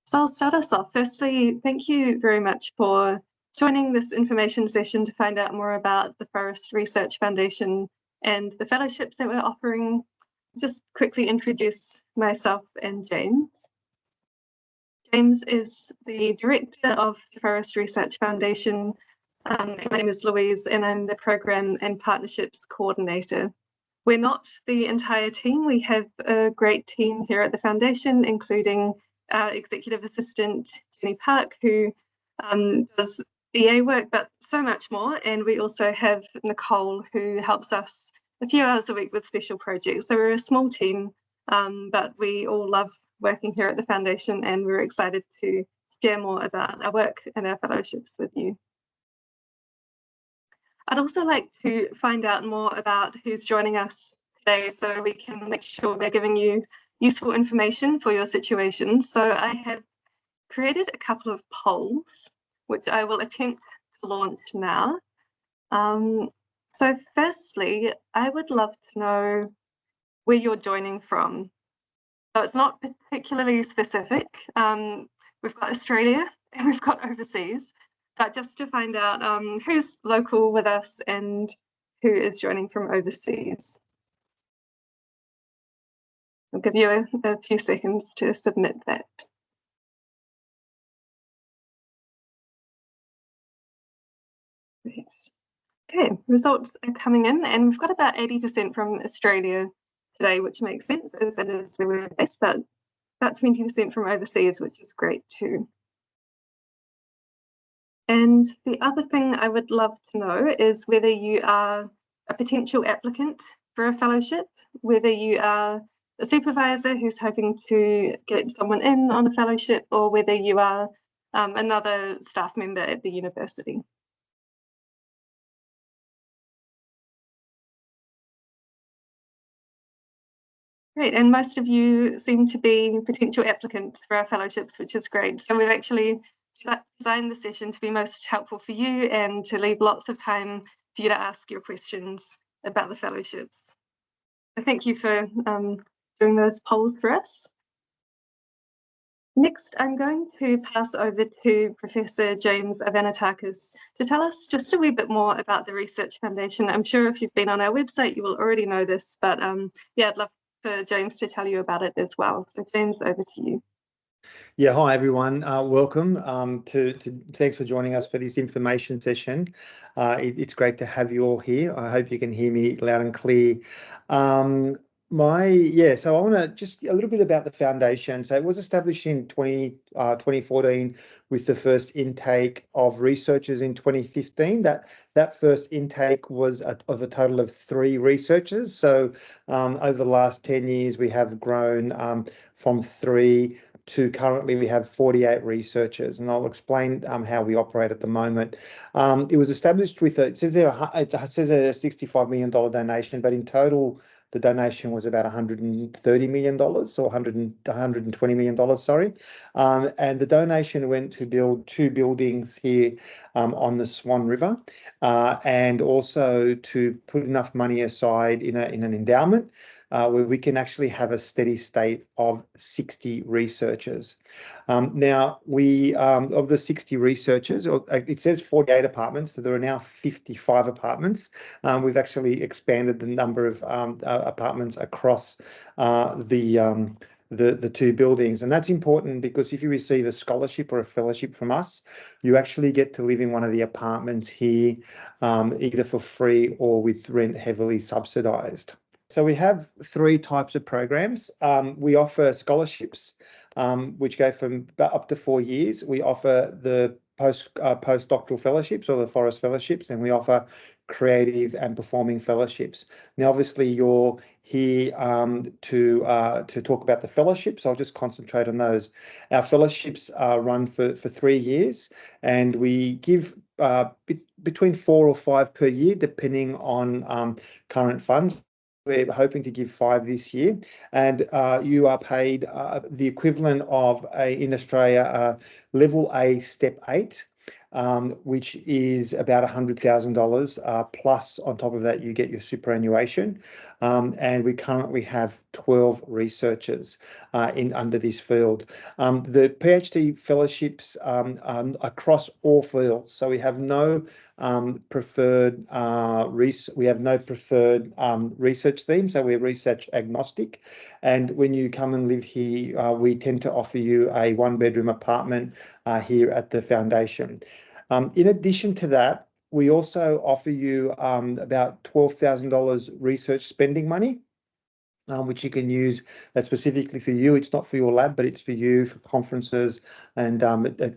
So I'll start us off. Firstly, thank you very much for joining this information session to find out more about the Forrest Research Foundation and the fellowships that we're offering. Just quickly introduce myself and James. James is the director of the Forrest Research Foundation. My name is Louise and I'm the program and partnerships coordinator. We're not the entire team. We have a great team here at the foundation, including our executive assistant, Jenny Park, who does EA work, but so much more. And we also have Nicole, who helps us a few hours a week with special projects. So we're a small team, but we all love working here at the foundation, and we're excited to share more about our work and our fellowships with you. I'd also like to find out more about who's joining us today so we can make sure we're giving you useful information for your situation. So I have created a couple of polls, which I will attempt to launch now. So firstly, I would love to know where you're joining from. So it's not particularly specific. We've got Australia and we've got overseas, but just to find out who's local with us and who is joining from overseas. I'll give you a few seconds to submit that. Okay, results are coming in, and we've got about 80% from Australia today, which makes sense as it is where we're based, but about 20% from overseas, which is great too. And the other thing I would love to know is whether you are a potential applicant for a fellowship, whether you are a supervisor who's hoping to get someone in on a fellowship, or whether you are another staff member at the university. Great, and most of you seem to be potential applicants for our fellowships, which is great. So we've actually designed the session to be most helpful for you and to leave lots of time for you to ask your questions about the fellowships. So thank you for doing those polls for us. Next, I'm going to pass over to Professor James Avanatakis to tell us just a wee bit more about the Research Foundation. I'm sure if you've been on our website, you will already know this, but yeah, I'd love for James to tell you about it as well. So James, over to you. Yeah, hi everyone. Welcome. Thanks for joining us for this information session. It's great to have you all here. I hope you can hear me loud and clear. So I want to just a little bit about the foundation. So it was established in 2014 with the first intake of researchers in 2015. That first intake was of a total of 3 researchers. So over the last 10 years, we have grown from 3 to currently we have 48 researchers, and I'll explain how we operate at the moment. It was established with it says a $65 million donation, but in total the donation was about $130 million or $120 million, sorry. And the donation went to build 2 buildings here on the Swan River, and also to put enough money aside in an endowment where we can actually have a steady state of 60 researchers. Now, of the 60 researchers, it says 48 apartments, so there are now 55 apartments. We've actually expanded the number of apartments across the 2 buildings, and that's important because if you receive a scholarship or a fellowship from us, you actually get to live in one of the apartments here, either for free or with rent heavily subsidised. So we have 3 types of programs. We offer scholarships, which go from up to 4 years. We offer the postdoctoral fellowships or the Forrest Fellowships, and we offer creative and performing fellowships. Now, obviously, you're here to talk about the fellowships. I'll just concentrate on those. Our fellowships run for 3 years, and we give between 4 or 5 per year, depending on current funds. We're hoping to give 5 this year, and you are paid the equivalent of in Australia level A step 8, which is about $100,000 plus on top of that you get your superannuation. and we currently have 12 researchers under this field. The PhD fellowships across all fields, so we have no preferred research theme, so we're research agnostic. And when you come and live here, we tend to offer you a one-bedroom apartment here at the foundation. In addition to that, we also offer you about $12,000 research spending money, which you can use. That's specifically for you. It's not for your lab, but it's for you, for conferences and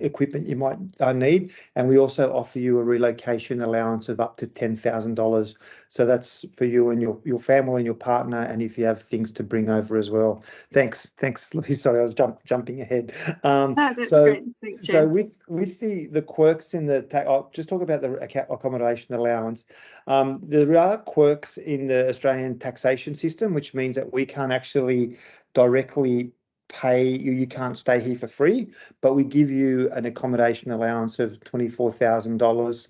equipment you might need. And we also offer you a relocation allowance of up to $10,000. So that's for you and your family and your partner, and if you have things to bring over as well. Thanks, Louise. Sorry, I was jumping ahead. No, that's great. Thanks, Jen. So with the quirks in the, I'll just talk about the accommodation allowance. There are quirks in the Australian taxation system, which means that we can't actually directly pay you. You can't stay here for free, but we give you an accommodation allowance of $24,000,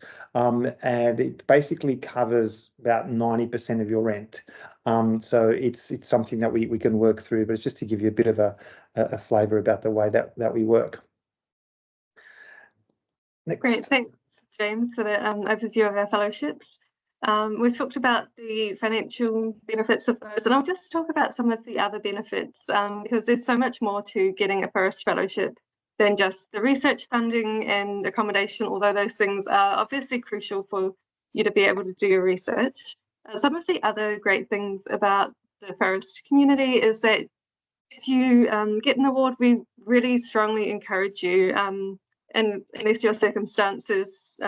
and it basically covers about 90% of your rent. So it's something that we can work through, but it's just to give you a bit of a flavour about the way that we work. Next. Great, thanks, James, for the overview of our fellowships. We've talked about the financial benefits of those, and I'll just talk about some of the other benefits because there's so much more to getting a Forrest Fellowship than just the research funding and accommodation, although those things are obviously crucial for you to be able to do your research. Some of the other great things about the Forrest community is that if you get an award, we really strongly encourage you, and unless your circumstances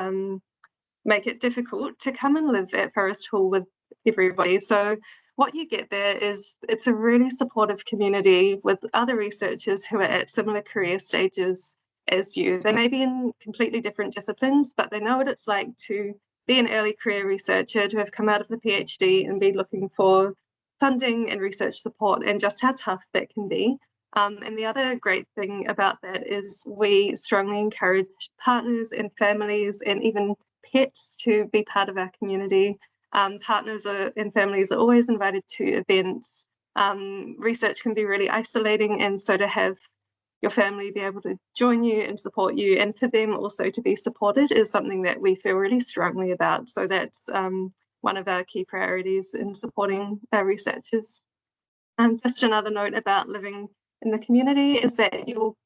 make it difficult, to come and live at Forrest Hall with everybody. So what you get there is it's a really supportive community with other researchers who are at similar career stages as you. They may be in completely different disciplines, but they know what it's like to be an early career researcher, to have come out of the PhD and be looking for funding and research support, and just how tough that can be. And the other great thing about that is we strongly encourage partners and families and even pets to be part of our community. Partners and families are always invited to events. Research can be really isolating, and so to have your family be able to join you and support you, and for them also to be supported, is something that we feel really strongly about. So that's one of our key priorities in supporting our researchers. Just another note about living in the community is that you'll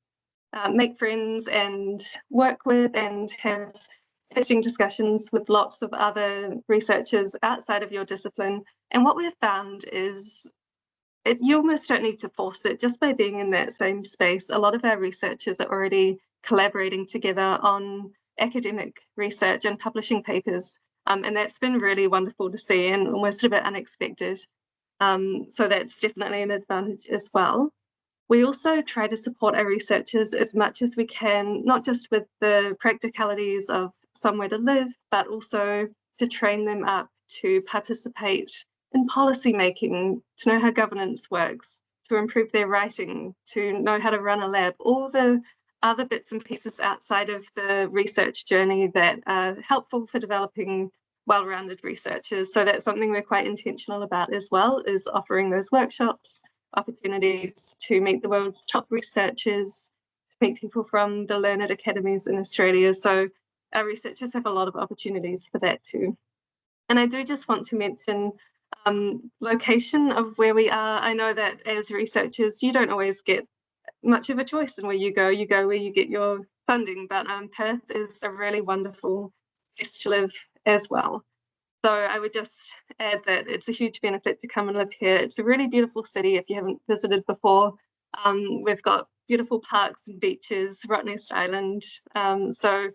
make friends and work with and have pitching discussions with lots of other researchers outside of your discipline. And what we've found is you almost don't need to force it. Just by being in that same space, a lot of our researchers are already collaborating together on academic research and publishing papers. And that's been really wonderful to see and almost a bit unexpected. So that's definitely an advantage as well. We also try to support our researchers as much as we can, not just with the practicalities of somewhere to live, but also to train them up to participate in policy making, to know how governance works, to improve their writing, to know how to run a lab, all the other bits and pieces outside of the research journey that are helpful for developing well-rounded researchers. So that's something we're quite intentional about as well, is offering those workshops, opportunities to meet the world's top researchers, to meet people from the learned academies in Australia. So our researchers have a lot of opportunities for that too. And I do just want to mention location of where we are. I know that as researchers, you don't always get much of a choice in where you go where you get your funding, but Perth is a really wonderful place to live as well. So I would just add that it's a huge benefit to come and live here. It's a really beautiful city if you haven't visited before. We've got beautiful parks and beaches, Rottnest Island. So,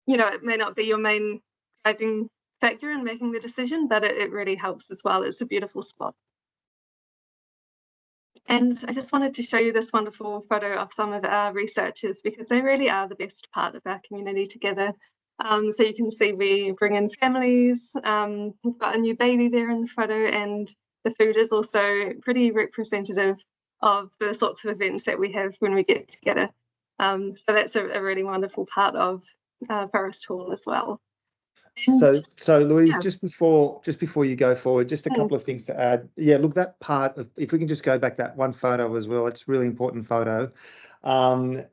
you know, it may not be your main driving factor in making the decision, but it really helps as well. It's a beautiful spot. And I just wanted to show you this wonderful photo of some of our researchers, because they really are the best part of our community together. So you can see we bring in families. We've got a new baby there in the photo, and the food is also pretty representative of the sorts of events that we have when we get together. So that's a really wonderful part of Forrest Hall as well. So Louise, Yeah. just before you go forward, just a Mm. couple of things to add. Yeah, look, that part of, if we can just go back that one photo as well, it's a really important photo. And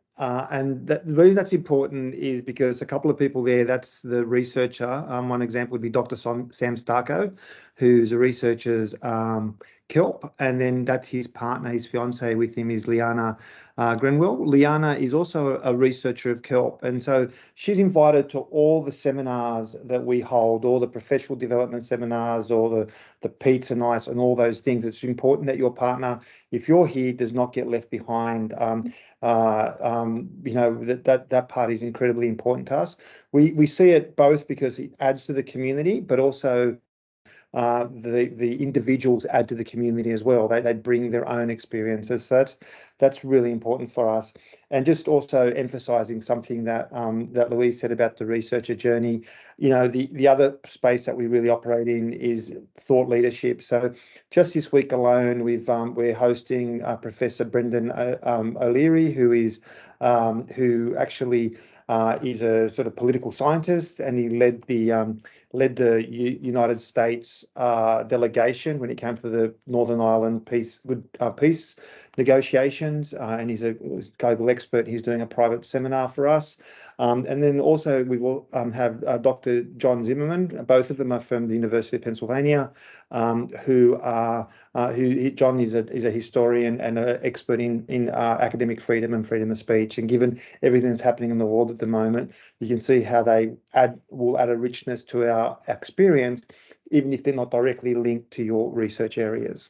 the reason that's important is because a couple of people there, that's the researcher. One example would be Dr. Sam Starko, who's a researcher's kelp, and then that's his partner, his fiance with him is Liana Grenwell. Liana is also a researcher of kelp, and so she's invited to all the seminars that we hold, all the professional development seminars, all the pizza nights and all those things. It's important that your partner, if you're here, does not get left behind. You know, that part is incredibly important to us. We see it both because it adds to the community, but also the individuals add to the community as well. They bring their own experiences. So that's really important for us. And just also emphasising something that that Louise said about the researcher journey. You know, the other space that we really operate in is thought leadership. So just this week alone, we're hosting Professor Brendan O'Leary, who actually is a sort of political scientist, and he led the United States delegation when it came to the Northern Ireland peace negotiations, and he's a global expert. He's doing a private seminar for us, and then also we will have Dr. John Zimmerman. Both of them are from the University of Pennsylvania, John is a historian and an expert in academic freedom and freedom of speech. And given everything that's happening in the world at the moment, you can see how they will add a richness to our experience, even if they're not directly linked to your research areas.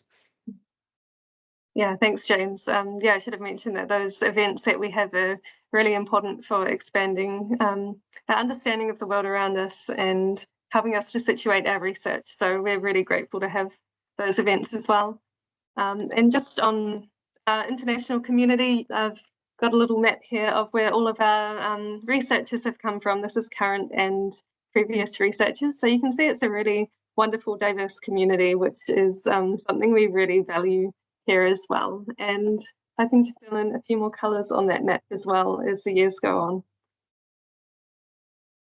Yeah, thanks, James. Yeah, I should have mentioned that those events that we have are really important for expanding our understanding of the world around us and helping us to situate our research. So we're really grateful to have those events as well. And just on our international community, I've got a little map here of where all of our researchers have come from. This is current and previous researchers. So you can see it's a really wonderful, diverse community, which is something we really value here as well. And hoping to fill in a few more colours on that map as well as the years go on.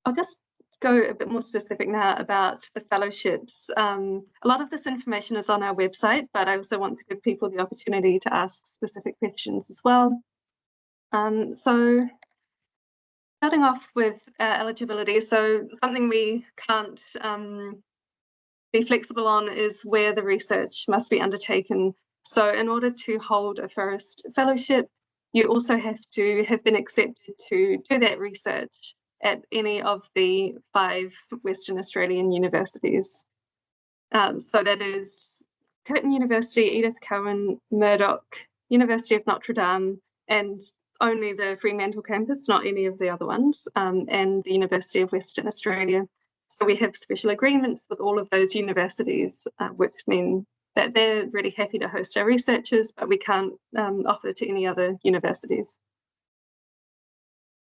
I'll just go a bit more specific now about the fellowships. A lot of this information is on our website, but I also want to give people the opportunity to ask specific questions as well. So starting off with eligibility, so something we can't be flexible on is where the research must be undertaken. So in order to hold a Forrest Fellowship, you also have to have been accepted to do that research at any of the 5 Western Australian universities. So that is Curtin University, Edith Cowan, Murdoch, University of Notre Dame, and only the Fremantle campus, not any of the other ones, and the University of Western Australia. So we have special agreements with all of those universities, which mean that they're really happy to host our researchers, but we can't offer to any other universities.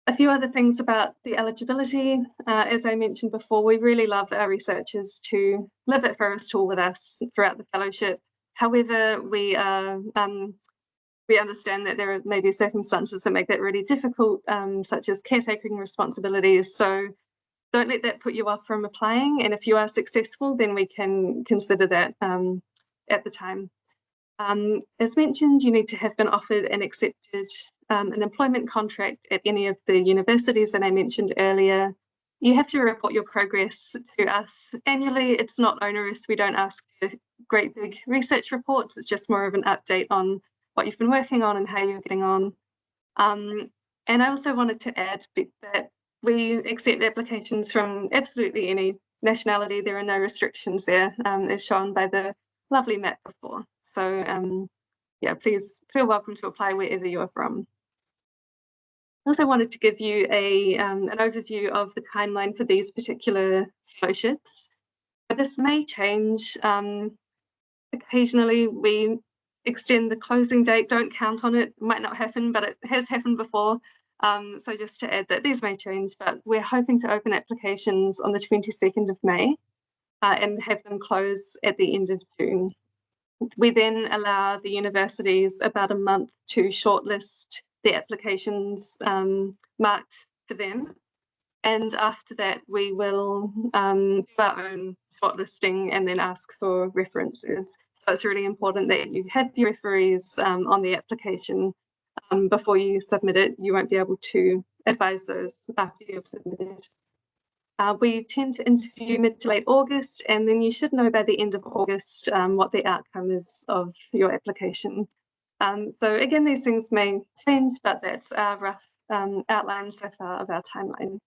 A few other things about the eligibility. As I mentioned before, we really love our researchers to live at Forrest Hall with us throughout the fellowship. However, we understand that there are maybe circumstances that make that really difficult, such as caretaking responsibilities. So don't let that put you off from applying. And if you are successful, then we can consider that at the time. As mentioned, you need to have been offered and accepted an employment contract at any of the universities that I mentioned earlier. You have to report your progress to us annually. It's not onerous. We don't ask for great big research reports. It's just more of an update on what you've been working on and how you're getting on. And I also wanted to add that we accept applications from absolutely any nationality. There are no restrictions there, as shown by the lovely map before. So yeah, please feel welcome to apply wherever you're from. I also wanted to give you an overview of the timeline for these particular fellowships. But this may change. Occasionally we extend the closing date. Don't count on it. It might not happen, but it has happened before. So just to add that these may change, but we're hoping to open applications on the 22nd of May and have them close at the end of June. We then allow the universities about a month to shortlist the applications marked for them. And after that, we will do our own shortlisting and then ask for references. So it's really important that you have your referees on the application before you submit it. You won't be able to advise those after you've submitted. We tend to interview mid to late August, and then you should know by the end of August what the outcome is of your application. So again, these things may change, but that's our rough outline so far of our timeline.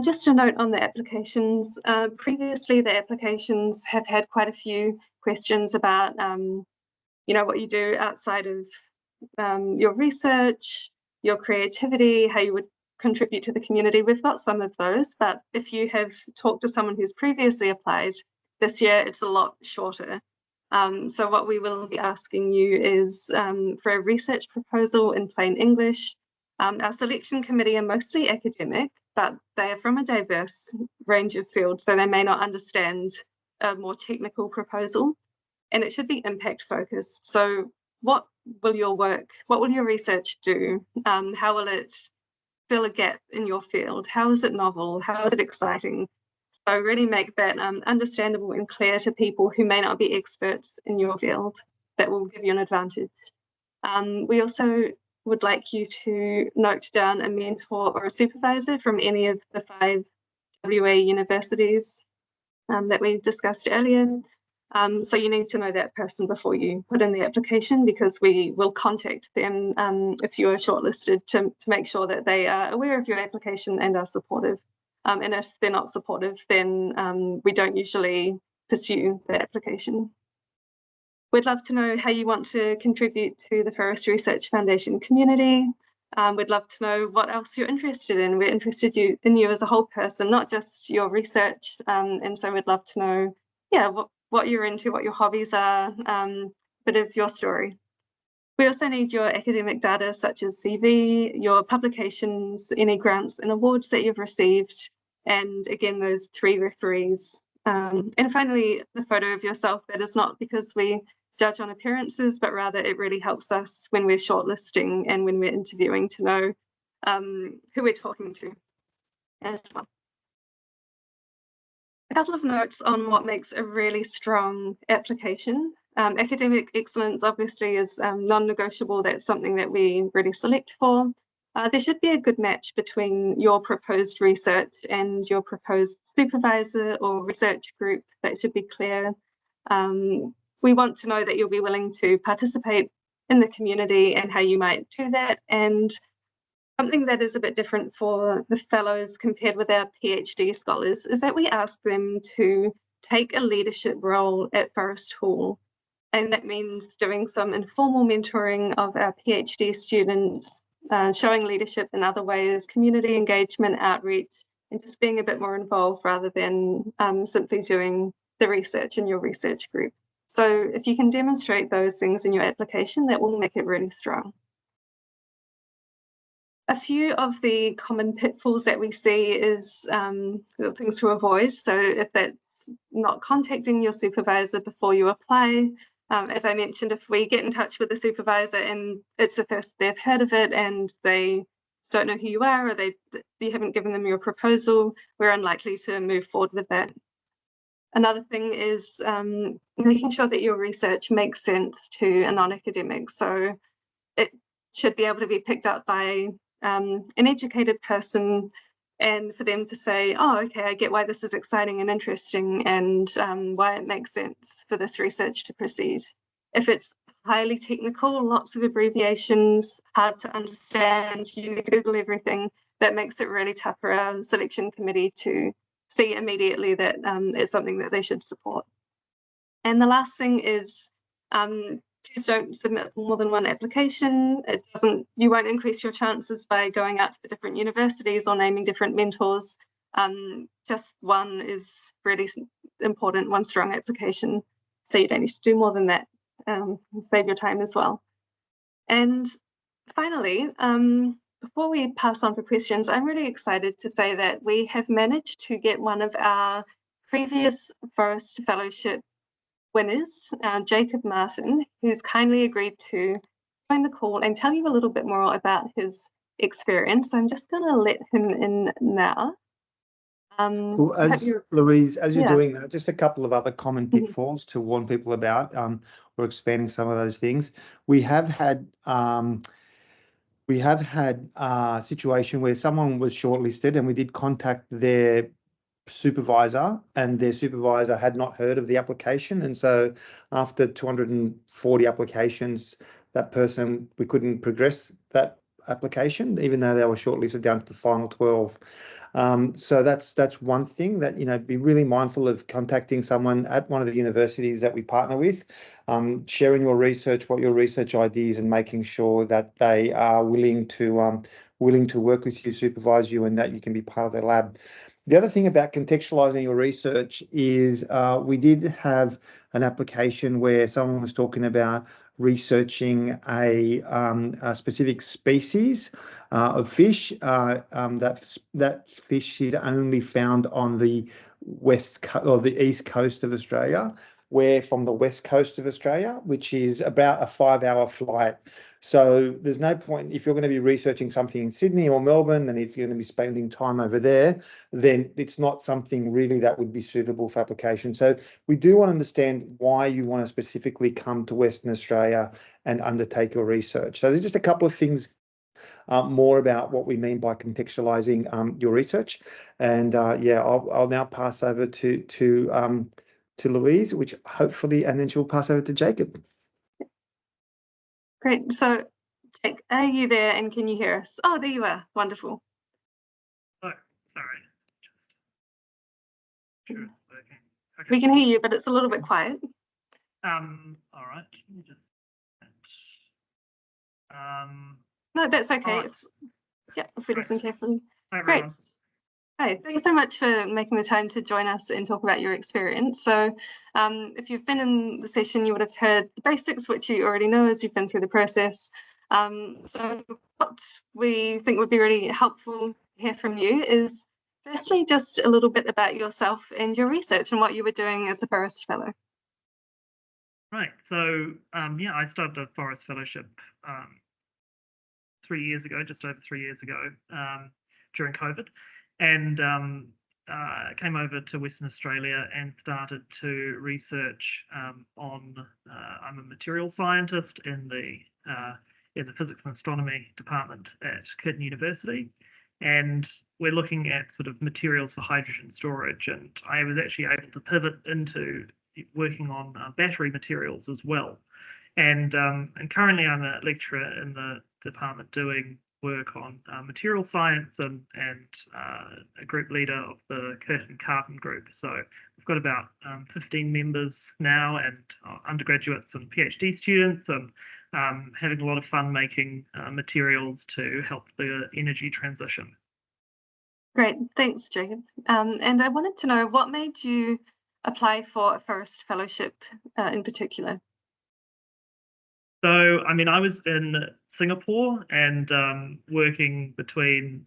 Just a note on the applications. Previously, the applications have had quite a few questions about, what you do outside of your research, your creativity, how you would contribute to the community. We've got some of those, but if you have talked to someone who's previously applied this year, it's a lot shorter. So what we will be asking you is for a research proposal in plain English. Our selection committee are mostly academic, but they are from a diverse range of fields, so they may not understand a more technical proposal, and it should be impact focused. So what will your research do? How will it fill a gap in your field? How is it novel? How is it exciting? So really make that understandable and clear to people who may not be experts in your field. That will give you an advantage. We also would like you to note down a mentor or a supervisor from any of the 5 WA universities that we discussed earlier. So you need to know that person before you put in the application, because we will contact them if you are shortlisted to make sure that they are aware of your application and are supportive. And if they're not supportive, then we don't usually pursue the application. We'd love to know how you want to contribute to the Forrest Research Foundation community. We'd love to know what else you're interested in. We're interested in you as a whole person, not just your research. And so we'd love to know, what you're into, what your hobbies are, a bit of your story. We also need your academic data, such as CV, your publications, any grants and awards that you've received, and again, those 3 referees. And finally, the photo of yourself. That is not because we judge on appearances, but rather it really helps us when we're shortlisting and when we're interviewing to know who we're talking to as well. A couple of notes on what makes a really strong application. Academic excellence obviously is non-negotiable. That's something that we really select for. There should be a good match between your proposed research and your proposed supervisor or research group. That should be clear. We want to know that you'll be willing to participate in the community and how you might do that. And something that is a bit different for the fellows compared with our PhD scholars is that we ask them to take a leadership role at Forrest Hall. And that means doing some informal mentoring of our PhD students, showing leadership in other ways, community engagement, outreach, and just being a bit more involved rather than simply doing the research in your research group. So if you can demonstrate those things in your application, that will make it really strong. A few of the common pitfalls that we see is things to avoid. So if that's not contacting your supervisor before you apply, as I mentioned, if we get in touch with the supervisor and it's the first they've heard of it and they don't know who you are, or you haven't given them your proposal, we're unlikely to move forward with that. Another thing is making sure that your research makes sense to a non-academic. So it should be able to be picked up by an educated person, and for them to say, oh, okay, I get why this is exciting and interesting, and why it makes sense for this research to proceed. If it's highly technical, lots of abbreviations, hard to understand, you need to Google everything, that makes it really tough for our selection committee to see immediately that it's something that they should support. And the last thing is, please don't submit more than 1 application. You won't increase your chances by going out to the different universities or naming different mentors. Just 1 is really important, 1 strong application. So you don't need to do more than that. Save your time as well. And finally, before we pass on for questions, I'm really excited to say that we have managed to get one of our previous Forrest Fellowship winners, Jacob Martin, who's kindly agreed to join the call and tell you a little bit more about his experience. So I'm just going to let him in now. Well, Louise, as you're doing that, just a couple of other common pitfalls to warn people about. We're expanding some of those things. We have had a situation where someone was shortlisted and we did contact their supervisor, and their supervisor had not heard of the application, and so after 240 applications, that person, we couldn't progress that application even though they were shortlisted down to the final 12. So that's one thing that, be really mindful of contacting someone at one of the universities that we partner with, sharing your research, what your research ideas, and making sure that they are willing to work with you, supervise you, and that you can be part of their lab. The other thing about contextualizing your research is we did have an application where someone was talking about researching a specific species of fish. That fish is only found on the the east coast of Australia. We're from the west coast of Australia, which is about a 5-hour flight. So there's no point, if you're going to be researching something in Sydney or Melbourne and if you're going to be spending time over there, then it's not something really that would be suitable for application. So we do want to understand why you want to specifically come to Western Australia and undertake your research. So there's just a couple of things more about what we mean by contextualizing your research. And I'll now pass over to Louise, which hopefully, and then she'll pass over to Jacob. Great. So, Jake, are you there and can you hear us? Oh, there you are. Wonderful. Oh, sorry. Sure it's working. Okay. We can hear you, but it's a little bit quiet. All right. No, that's okay. Right. If we listen carefully. Hi, Great. everyone. Hi, thanks so much for making the time to join us and talk about your experience. So if you've been in the session, you would have heard the basics, which you already know as you've been through the process. So what we think would be really helpful to hear from you is firstly, just a little bit about yourself and your research and what you were doing as a Forrest Fellow. Right. So, I started a Forrest Fellowship 3 years ago, just over 3 years ago, during COVID, and came over to Western Australia and started to research on. I'm a material scientist in the physics and astronomy department at Curtin University, and we're looking at sort of materials for hydrogen storage. And I was actually able to pivot into working on battery materials as well. And currently I'm a lecturer in the department doing work on material science and a group leader of the Curtin Carbon group. So we've got about 15 members now, and undergraduates and PhD students, and having a lot of fun making materials to help the energy transition. Great, thanks, Jacob. And I wanted to know what made you apply for a Forrest Fellowship in particular? So, I was in Singapore and working between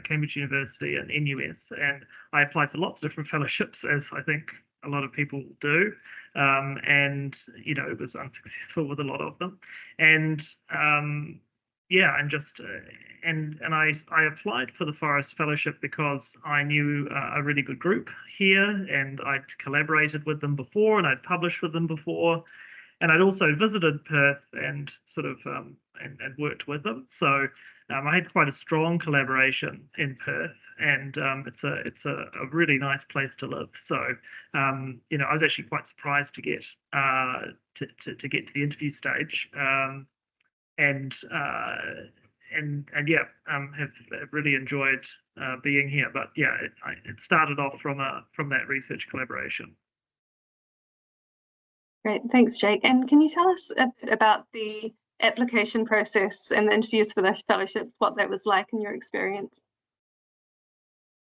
Cambridge University and NUS, and I applied for lots of different fellowships, as I think a lot of people do, and it was unsuccessful with a lot of them, and I applied for the Forrest Fellowship because I knew a really good group here, and I'd collaborated with them before, and I'd published with them before. And I'd also visited Perth and sort of and worked with them. So I had quite a strong collaboration in Perth, and it's a really nice place to live. So I was actually quite surprised to get to get to the interview stage, have really enjoyed being here. But it started off from that research collaboration. Great, thanks, Jake. And can you tell us a bit about the application process and the interviews for the fellowship, what that was like in your experience?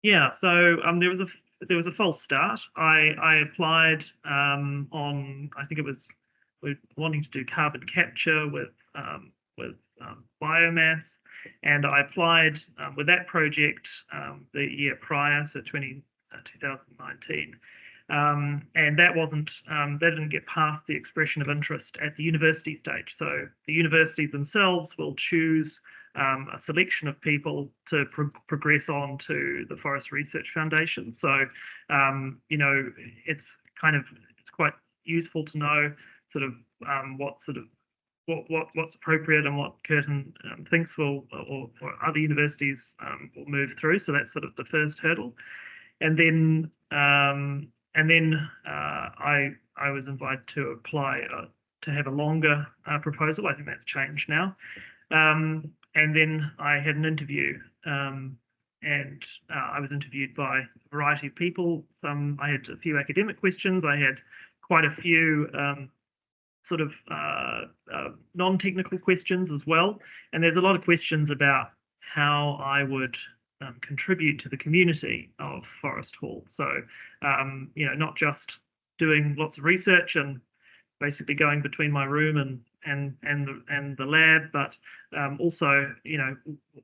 Yeah, so there was a false start. I applied on, I think we're wanting to do carbon capture with biomass, and I applied with that project the year prior, so 2019. And that didn't get past the expression of interest at the university stage. So the universities themselves will choose a selection of people to progress on to the Forrest Research Foundation. So, you know, it's quite useful to know sort of what's appropriate and what Curtin thinks will, or other universities will move through. So that's sort of the first hurdle. And then I was invited to apply to have a longer proposal. I think that's changed now. And then I had an interview, and I was interviewed by a variety of people. I had a few academic questions. I had quite a few sort of non-technical questions as well. And there's a lot of questions about how I would contribute to the community of Forrest Hall. So, you know, not just doing lots of research and basically going between my room and the lab, but also, you know,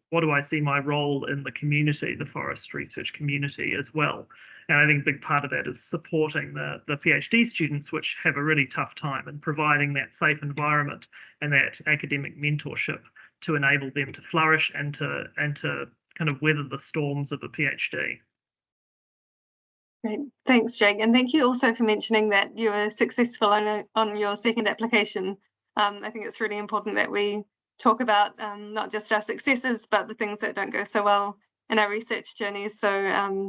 what do I see my role in the community, the Forrest research community as well. And I think a big part of that is supporting the PhD students, which have a really tough time, and providing that safe environment and that academic mentorship to enable them to flourish and to kind of weather the storms of a PhD. Great, thanks, Jake, and thank you also for mentioning that you were successful on your second application. I think it's really important that we talk about not just our successes, but the things that don't go so well in our research journeys. So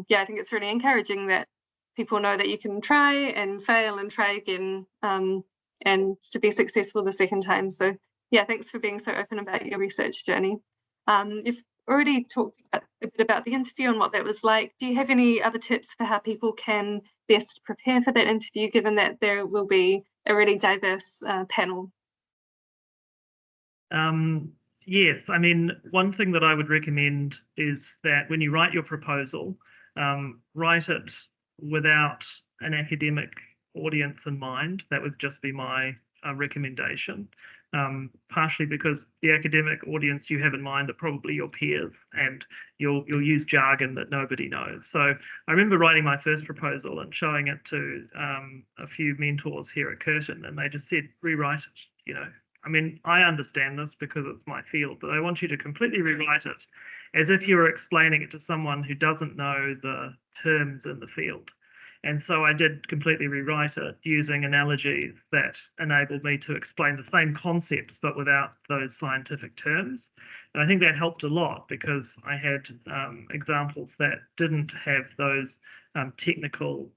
yeah, I think it's really encouraging that people know that you can try and fail and try again, and to be successful the second time. So yeah, thanks for being so open about your research journey. You've already talked a bit about the interview and what that was like. Do you have any other tips for how people can best prepare for that interview, given that there will be a really diverse panel? Yes, I mean, one thing that I would recommend is that when you write your proposal, write it without an academic audience in mind. That would just be my recommendation. Partially because the academic audience you have in mind are probably your peers, and you'll use jargon that nobody knows. So I remember writing my first proposal and showing it to a few mentors here at Curtin, and they just said, rewrite it. You know, I mean, I understand this because it's my field, but I want you to completely rewrite it as if you were explaining it to someone who doesn't know the terms in the field. And so I did completely rewrite it using analogies that enabled me to explain the same concepts, but without those scientific terms. And I think that helped a lot because I had examples that didn't have those technical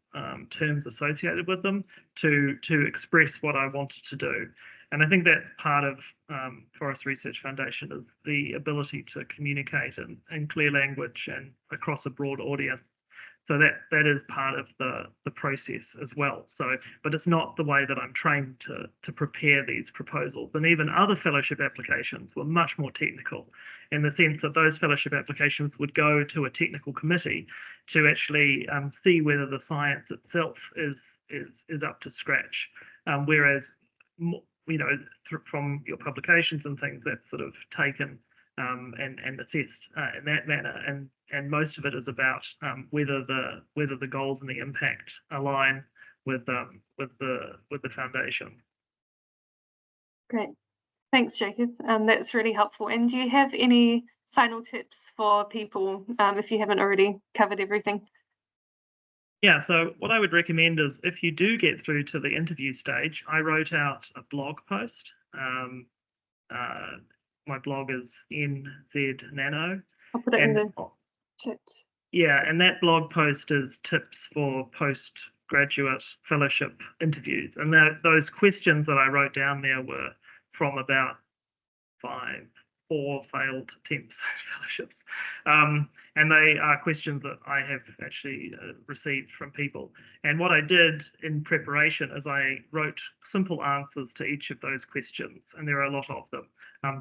terms associated with them to express what I wanted to do. And I think that part of Forrest Research Foundation is the ability to communicate in clear language and across a broad audience. So that is part of the process as well. So, but it's not the way that I'm trained to prepare these proposals. And even other fellowship applications were much more technical, in the sense that those fellowship applications would go to a technical committee to actually see whether the science itself is up to scratch. Whereas, you know, from your publications and things, that's sort of taken and assessed in that manner, and most of it is about whether the goals and the impact align with the foundation. Great, thanks, Jacob. That's really helpful. And do you have any final tips for people if you haven't already covered everything? Yeah, so what I would recommend is, if you do get through to the interview stage, I wrote out a blog post. My blog is NZ Nano. I'll put it in the chat. Yeah, and that blog post is tips for postgraduate fellowship interviews. And those questions that I wrote down there were from about 4 failed attempts at fellowships. And they are questions that I have actually received from people. And what I did in preparation is I wrote simple answers to each of those questions, and there are a lot of them,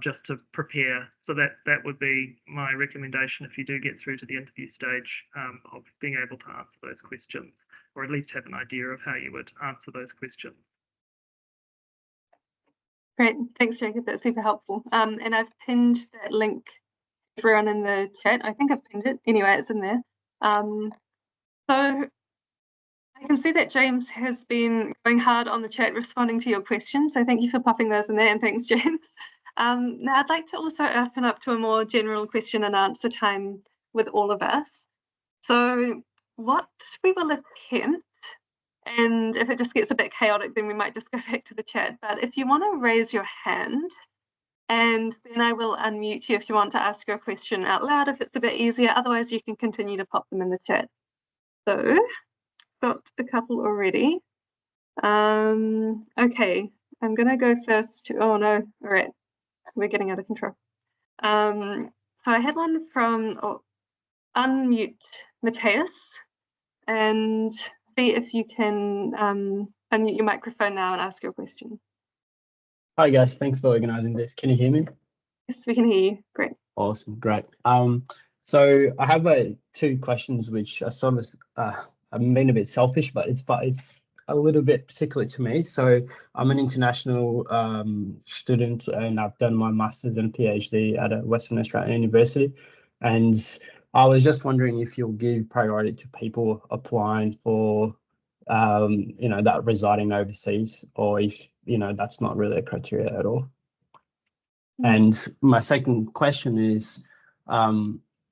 just to prepare. So that would be my recommendation if you do get through to the interview stage, of being able to answer those questions, or at least have an idea of how you would answer those questions. Great, thanks, Jacob. That's super helpful. And I've pinned that link to everyone in the chat. I think I've pinned it. Anyway, it's in there. So I can see that James has been going hard on the chat responding to your questions. So thank you for popping those in there, and thanks, James. Now I'd like to also open up to a more general question and answer time with all of us. So what we will attempt, and if it just gets a bit chaotic, then we might just go back to the chat. But if you want to raise your hand, and then I will unmute you if you want to ask your question out loud, if it's a bit easier. Otherwise, you can continue to pop them in the chat. So, got a couple already. Okay, I'm going to go first to, oh no, all right, we're getting out of control. So I had one from, unmute Matthias, and see if you can unmute your microphone now and ask your question. Hi guys, thanks for organising this. Can you hear me? Yes, we can hear you. Great. Awesome, great. So I have two questions which are sort of I'm being a bit selfish, but it's a little bit particular to me. So I'm an international student, and I've done my master's and PhD at a Western Australian university, and I was just wondering if you'll give priority to people applying for that residing overseas, or if that's not really a criteria at all. And my second question is,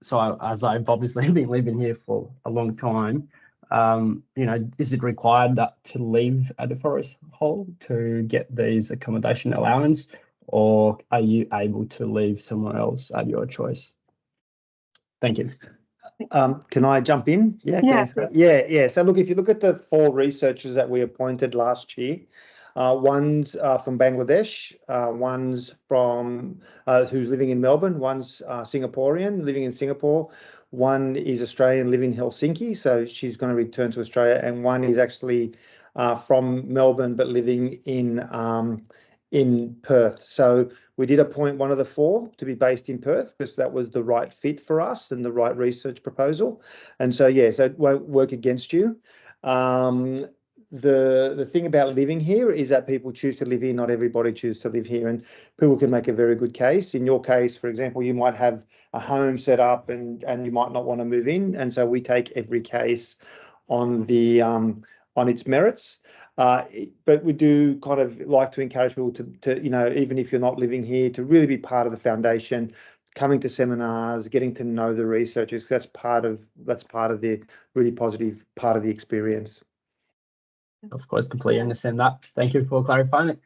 so as I've obviously been living here for a long time, is it required to live at the Forrest Hall to get these accommodation allowance, or are you able to live somewhere else at your choice? Thank you. Can I jump in? Yeah. Yeah. So look, if you look at the 4 researchers that we appointed last year, one's from Bangladesh, one's from who's living in Melbourne, one's Singaporean living in Singapore, one is Australian living in Helsinki, so she's going to return to Australia, and one is actually from Melbourne but living in Perth. So we did appoint one of the 4 to be based in Perth because that was the right fit for us and the right research proposal. And so, yeah, so it won't work against you. The thing about living here is that people choose to live here. Not everybody chooses to live here, and people can make a very good case. In your case, for example, you might have a home set up and you might not want to move in. And so we take every case on the on its merits. But we do kind of like to encourage people to even if you're not living here, to really be part of the foundation, coming to seminars, getting to know the researchers. That's part of the really positive part of the experience. Of course, completely understand that. Thank you for clarifying it.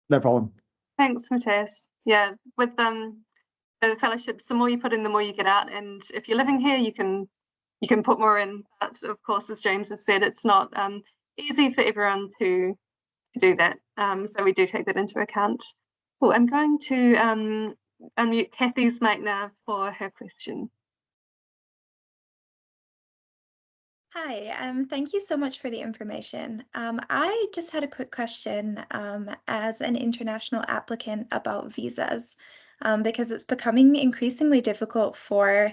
No problem. Thanks, Matthias. Yeah, with the fellowships, the more you put in, the more you get out. And if you're living here, you can put more in. But of course, as James has said, it's not easy for everyone to do that. So we do take that into account. Well, I'm going to unmute Kathy's mic now for her question. Hi, thank you so much for the information. I just had a quick question as an international applicant about visas, because it's becoming increasingly difficult for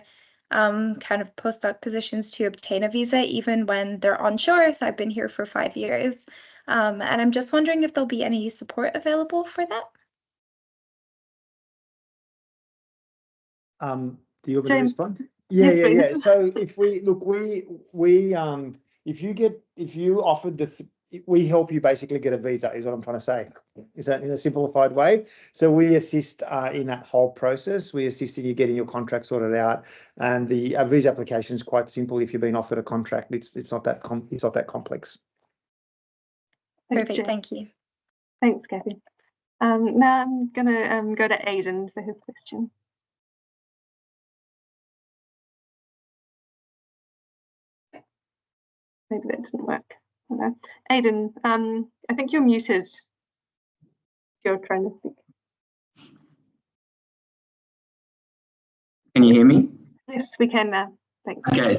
kind of postdoc positions to obtain a visa, even when they're onshore. So I've been here for 5 years, and I'm just wondering if there'll be any support available for that. Do you want me to respond? Yeah. So if we look, if you offered we help you basically get a visa, is what I'm trying to say. Is that in a simplified way? So we assist in that whole process. We assist in you getting your contract sorted out, and the visa application is quite simple. If you've been offered a contract, it's not that complex. Perfect, thank you. Thanks, Kathy. Now I'm gonna go to Aidan for his question. Maybe that didn't work. I don't know. Aidan, I think you're muted. You're trying to speak. Can you hear me? Yes, we can now. Thanks. Okay,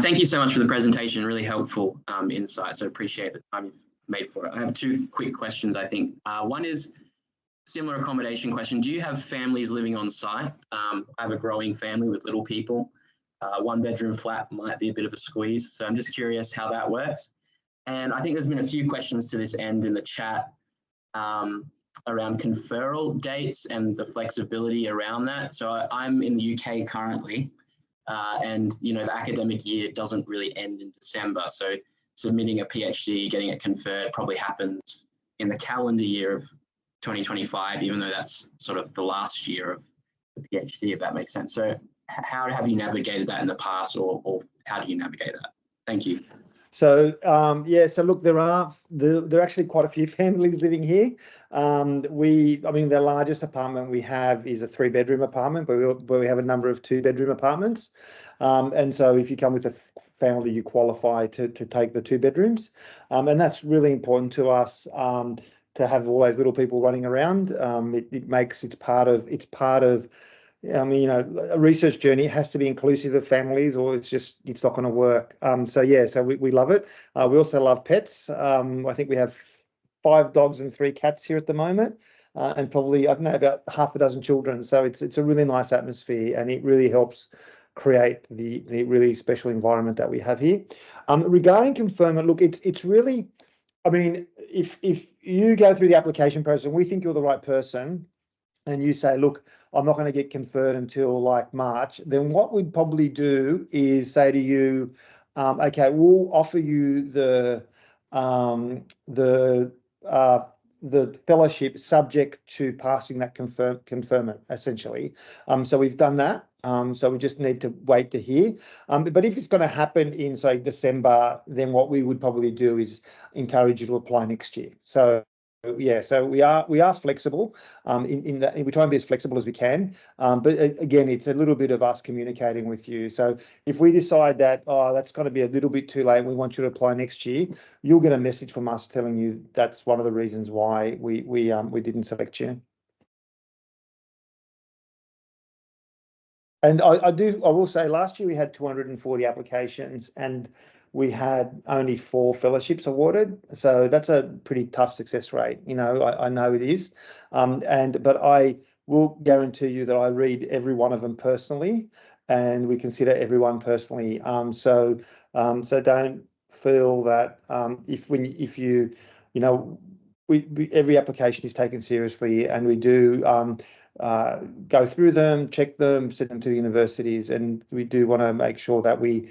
thank you so much for the presentation. Really helpful insights. I appreciate the time you've made for it. I have 2 quick questions, I think. One is similar accommodation question. Do you have families living on site? I have a growing family with little people. 1-bedroom flat might be a bit of a squeeze. So I'm just curious how that works. And I think there's been a few questions to this end in the chat around conferral dates and the flexibility around that. So I'm in the UK currently, and the academic year doesn't really end in December. So submitting a PhD, getting it conferred probably happens in the calendar year of 2025, even though that's sort of the last year of the PhD, if that makes sense. So how have you navigated that in the past, or how do you navigate that? Thank you. So yeah, so look, there are actually quite a few families living here. I mean, the largest apartment we have is a 3-bedroom apartment, but we have a number of 2-bedroom apartments. And so if you come with a family, you qualify to take the 2 bedrooms. And that's really important to us, to have all those little people running around. It's part of I mean, you know, a research journey has to be inclusive of families, or it's not going to work. So yeah, so we love it. We also love pets. I think we have 5 dogs and 3 cats here at the moment, and probably, I don't know, about half a dozen children. So it's a really nice atmosphere, and it really helps create the really special environment that we have here. Regarding conferment, look, it's really, I mean, if you go through the application process and we think you're the right person, and you say, look, I'm not going to get conferred until like March, then what we'd probably do is say to you, okay, we'll offer you the fellowship subject to passing that conferment, essentially. So we've done that. So we just need to wait to hear. But if it's going to happen in, say, December, then what we would probably do is encourage you to apply next year. So yeah, so we are flexible, in that we try and be as flexible as we can. But again, it's a little bit of us communicating with you. So if we decide that, that's going to be a little bit too late, we want you to apply next year, you'll get a message from us telling you that's one of the reasons why we didn't select you. And I will say, last year we had 240 applications, and we had only 4 fellowships awarded. So that's a pretty tough success rate. You know, I know it is. But I will guarantee you that I read every one of them personally, and we consider everyone personally. So don't feel that if you know, every application is taken seriously, and we do go through them, check them, send them to the universities, and we do want to make sure that we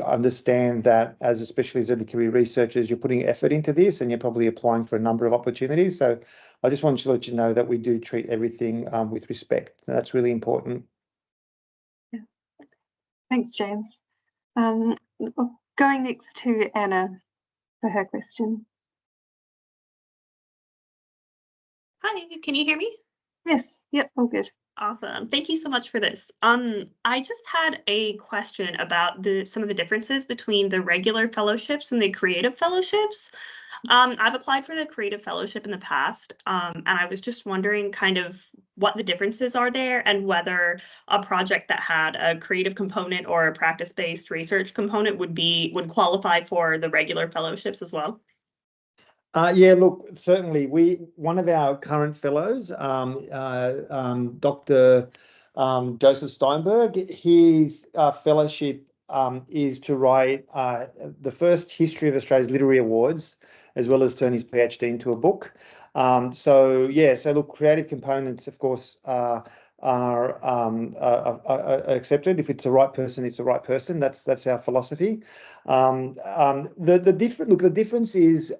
understand that, as especially as early career researchers, you're putting effort into this, and you're probably applying for a number of opportunities. So I just wanted to let you know that we do treat everything with respect. That's really important. Yeah. Thanks, James. Going next to Anna for her question. Hi, can you hear me? Yes, yep, all good. Awesome. Thank you so much for this. I just had a question about some of the differences between the regular fellowships and the creative fellowships. I've applied for the creative fellowship in the past, and I was just wondering kind of what the differences are there, and whether a project that had a creative component or a practice-based research component would qualify for the regular fellowships as well. Yeah, look, certainly one of our current fellows, Dr. Joseph Steinberg, his fellowship is to write the first history of Australia's literary awards, as well as turn his PhD into a book. So yeah, so look, creative components, of course, are accepted. If it's the right person, it's the right person. That's our philosophy. The difference is,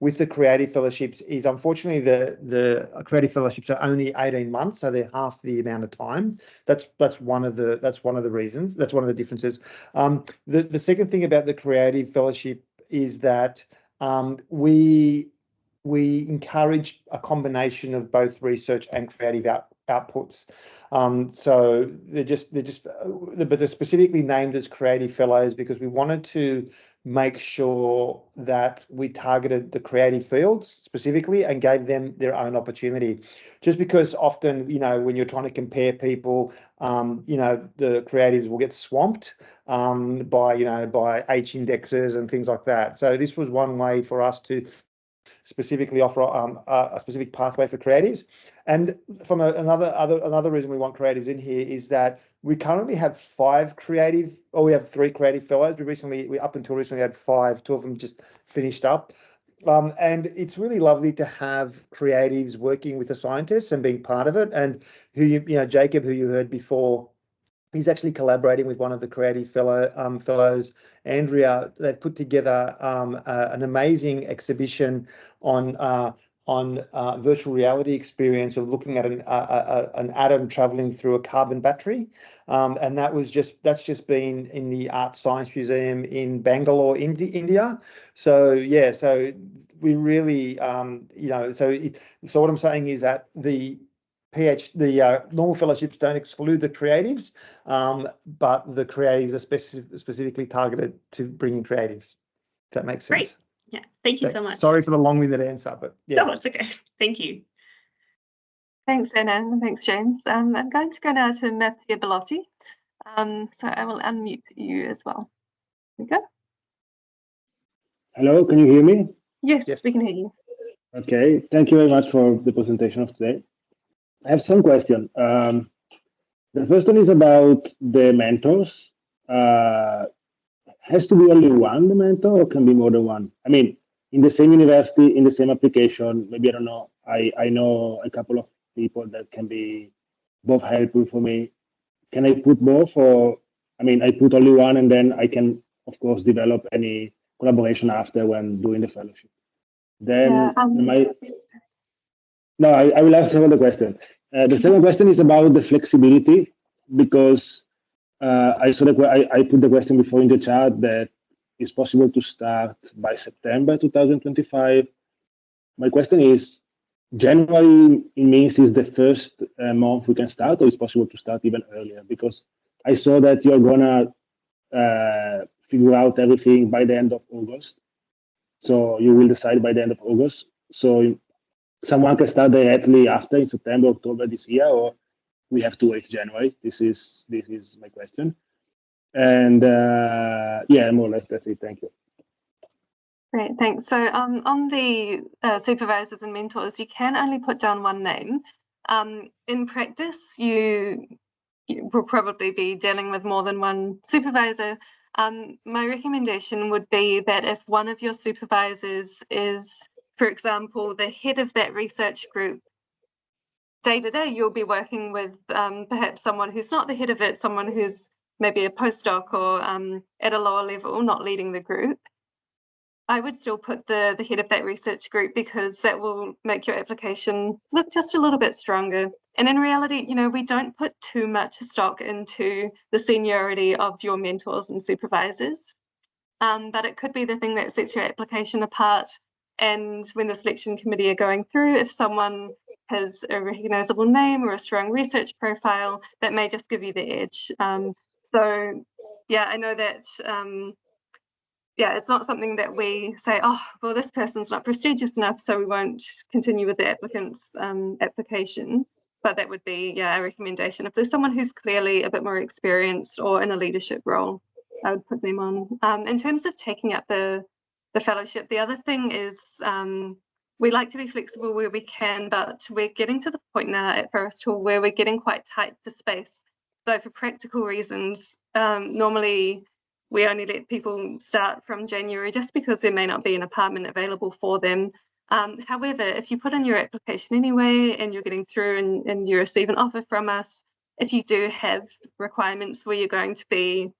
with the creative fellowships, is unfortunately the creative fellowships are only 18 months, so they're half the amount of time. That's one of the reasons. That's one of the differences. The second thing about the creative fellowship is that we encourage a combination of both research and creative outputs. So they're specifically named as creative fellows because we wanted to make sure that we targeted the creative fields specifically and gave them their own opportunity. Just because often, you know, when you're trying to compare people, you know, the creatives will get swamped by H indexes and things like that. So this was one way for us to specifically offer a specific pathway for creatives. And from another reason we want creatives in here is that we currently have 3 creative fellows. We up until recently had 5. 2 of them just finished up. And it's really lovely to have creatives working with the scientists and being part of it. And Jacob, who you heard before, he's actually collaborating with one of the creative fellows, Andrea. They've put together an amazing exhibition on virtual reality experience of looking at an atom traveling through a carbon battery, and that's just been in the Art Science Museum in Bangalore, India. So yeah, so we really so what I'm saying is that the normal fellowships don't exclude the creatives, but the creatives are specifically targeted to bring in creatives. If that makes sense. Great. Yeah, thank you so much. Sorry for the long-winded answer, but yeah. No, it's okay. Thank you. Thanks, Anna, and thanks, James. I'm going to go now to Matthew Bellotti. So I will unmute you as well. There we go. Hello, can you hear me? Yes, we can hear you. Okay, thank you very much for the presentation of today. I have some questions. The first one is about the mentors. Has to be only one mentor or can be more than one? I mean, in the same university, in the same application, maybe, I don't know, I know a couple of people that can be both helpful for me. Can I put both, or, I mean, I put only one and then I can, of course, develop any collaboration after when doing the fellowship? Then no, I will answer all the question. The second question is about the flexibility, because I saw I put the question before in the chat that it's possible to start by September 2025. My question is, January, it means is the first month we can start, or it's possible to start even earlier? Because I saw that you're gonna figure out everything by the end of August. So you will decide by the end of August. So someone can start directly after, in September, October this year, or we have to wait January? This is my question. And yeah, more or less that's it. Thank you. Great, thanks. So on the supervisors and mentors, you can only put down one name. In practice, you will probably be dealing with more than one supervisor. My recommendation would be that if one of your supervisors is, for example, the head of that research group, day to day, you'll be working with perhaps someone who's not the head of it, someone who's maybe a postdoc or at a lower level, not leading the group. I would still put the head of that research group, because that will make your application look just a little bit stronger. And in reality, we don't put too much stock into the seniority of your mentors and supervisors, but it could be the thing that sets your application apart. And when the selection committee are going through, if someone has a recognizable name or a strong research profile, that may just give you the edge. So yeah, I know that yeah, it's not something that we say, oh, well, this person's not prestigious enough, so we won't continue with the applicant's application. But that would be, yeah, a recommendation. If there's someone who's clearly a bit more experienced or in a leadership role, I would put them on. In terms of taking up the fellowship, the other thing is we like to be flexible where we can, but we're getting to the point now at Forrest Hall where we're getting quite tight for space. So for practical reasons, normally we only let people start from January just because there may not be an apartment available for them. However, if you put in your application anyway and you're getting through and you receive an offer from us, if you do have requirements where you're going to be,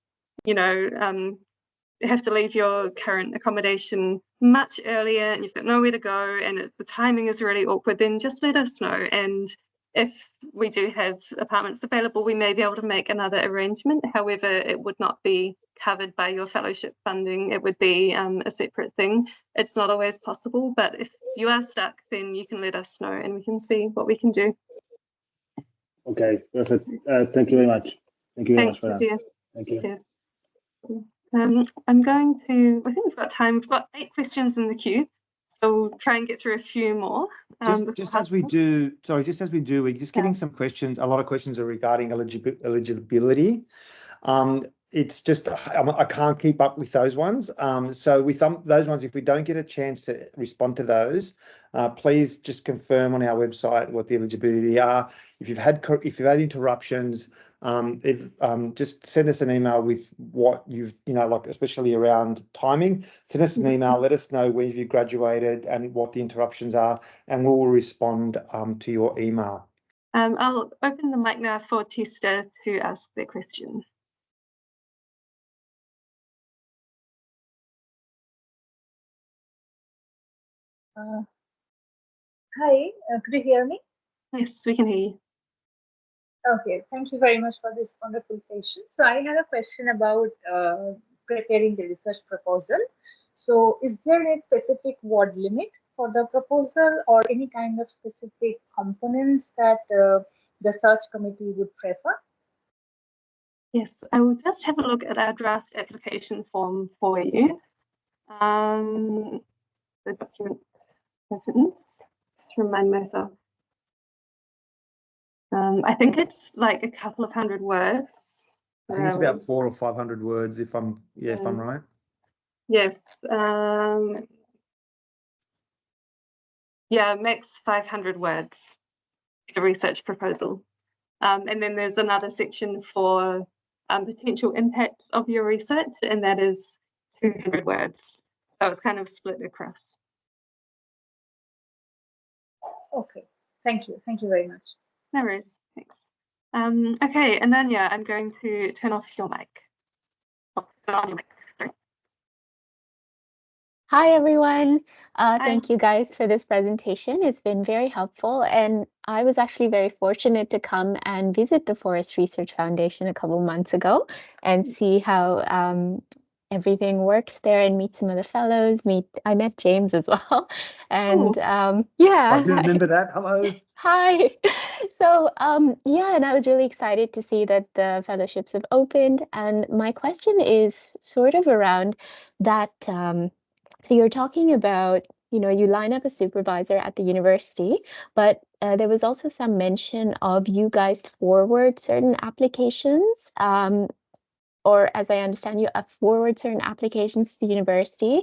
have to leave your current accommodation much earlier and you've got nowhere to go and the timing is really awkward, then just let us know. And if we do have apartments available, we may be able to make another arrangement. However, it would not be covered by your fellowship funding. It would be a separate thing. It's not always possible, but if you are stuck, then you can let us know and we can see what we can do. Okay, perfect. Thank you very much. Thank you very much for that. Thank you. Cheers. I'm going to, I think we've got time. We've got 8 questions in the queue. So we'll try and get through a few more. Just as we do, we're just getting some questions. A lot of questions are regarding eligibility. It's just, I can't keep up with those ones. So with those ones, if we don't get a chance to respond to those, please just confirm on our website what the eligibility are. If you've had interruptions, just send us an email with what you've, like especially around timing. Send us an email, let us know when you graduated and what the interruptions are, and we'll respond to your email. I'll open the mic now for Testa to ask their question. Hi, could you hear me? Yes, we can hear you. Okay, thank you very much for this wonderful session. So I had a question about preparing the research proposal. So is there a specific word limit for the proposal or any kind of specific components that the search committee would prefer? Yes, I will just have a look at our draft application form for you. The document reference, just remind myself. I think it's like a couple of hundred words. I think it's about 400 or 500 words, if I'm right. Yes. Yeah, max 500 words, the research proposal. And then there's another section for potential impact of your research, and that is 200 words. So it's kind of split across. Okay, thank you. Thank you very much. No worries, thanks. Okay, Ananya, I'm going to turn off your mic. Oh, turn on your mic, sorry. Hi, everyone. Hi. Thank you guys for this presentation. It's been very helpful. And I was actually very fortunate to come and visit the Forrest Research Foundation a couple months ago and see how everything works there and meet some of the fellows. I met James as well. And yeah. I do remember that. Hello. Hi. So yeah, and I was really excited to see that the fellowships have opened. And my question is sort of around that. So you're talking about, you line up a supervisor at the university, but there was also some mention of you guys forward certain applications, or as I understand you, forward certain applications to the university,